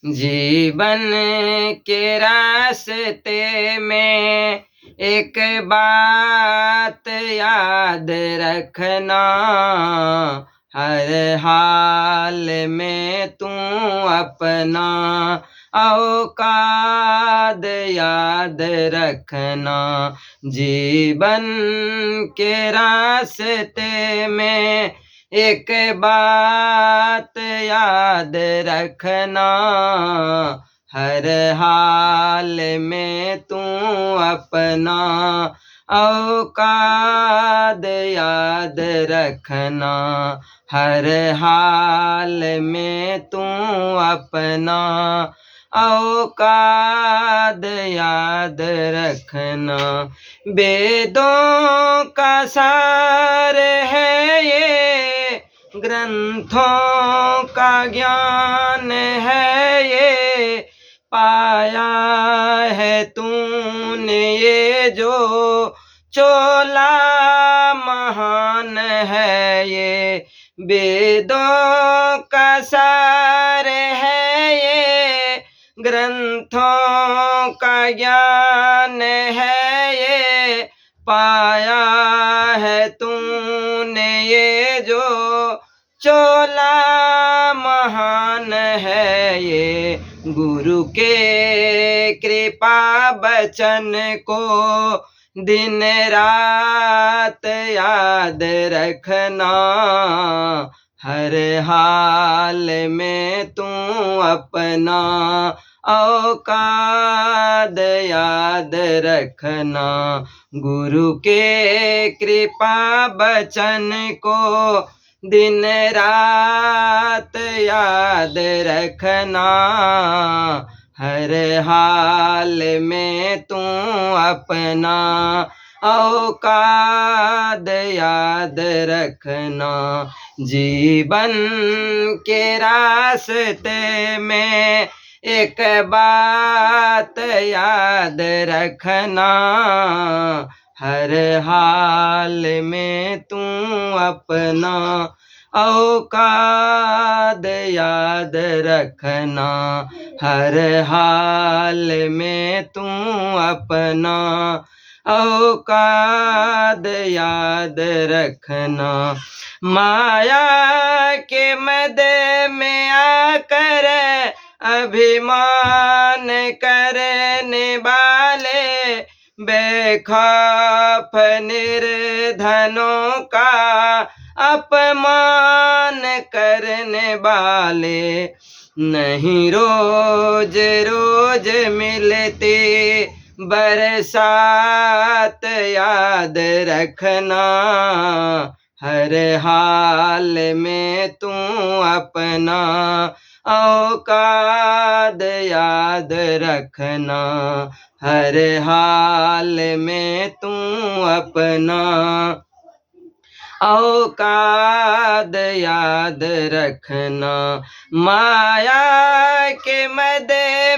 जीवन के रास्ते में एक बात याद रखना, हर हाल में तू अपना औकात याद रखना। जीवन के रास्ते में एक बात याद रखना, हर हाल में तू अपना औकात याद रखना, हर हाल में तू अपना औकात याद रखना। वेदों का सार है ये, ग्रंथों का ज्ञान है ये, पाया है तूने ये जो चोला महान है ये। वेदों का सार है ये, ग्रंथों का ज्ञान है ये, पाया है तूने ये जो चोला महान है ये। गुरु के कृपा बचन को दिन रात याद रखना, हर हाल में तू अपना औकात याद रखना। गुरु के कृपा बचन को दिन रात याद रखना, हर हाल में तू अपना औकात याद रखना। जीवन के रास्ते में एक बात याद रखना, हर हाल में तू अपना औकात याद रखना, हर हाल में तू अपना औकात याद रखना। माया के मद में आकर अभिमान करने वाले, बेखौफ निर्धनों का अपमान करने वाले, नहीं रोज रोज मिलते बरसात याद रखना, हर हाल में तू अपना औकात याद रखना, हर हाल में तू अपना औकात याद रखना। माया के मद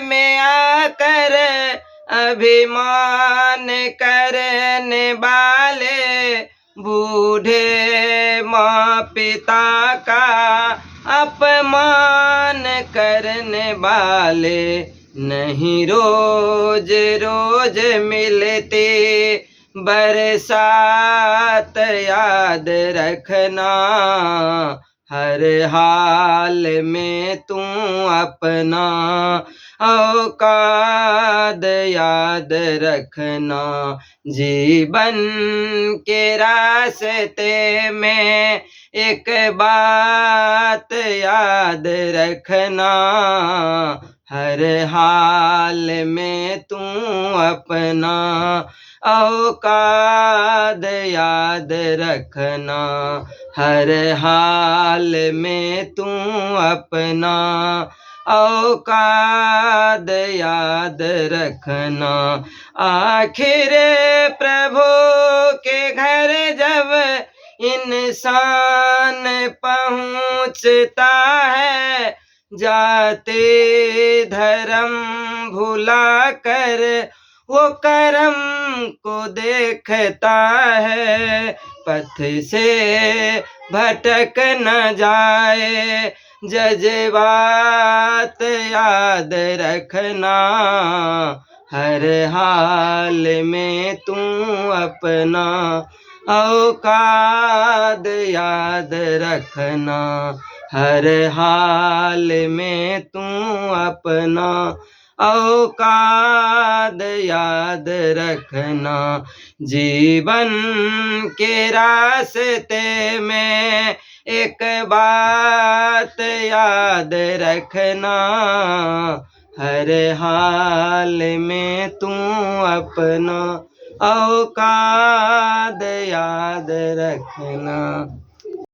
में आकर अभिमान करने वाले, बूढ़े माँ पिता का अपमान करने वाले, नहीं रोज रोज मिलते बरसात याद रखना, हर हाल में तू अपना औकात याद रखना। जीवन के रास्ते में एक बात याद रखना, हर हाल में तू अपना औकात याद रखना, हर हाल में तू अपना औकात याद रखना। आखिर प्रभु के घर जब इंसान पहुँचता है, जाते धर्म भुला कर वो करम को देखता है, पथ से भटक न जाए जज्बात याद रखना, हर हाल में तू अपना औकात याद रखना, हर हाल में तू अपना औकात याद रखना। जीवन के रास्ते में एक बात याद रखना, हर हाल में तू अपना औकात याद रखना।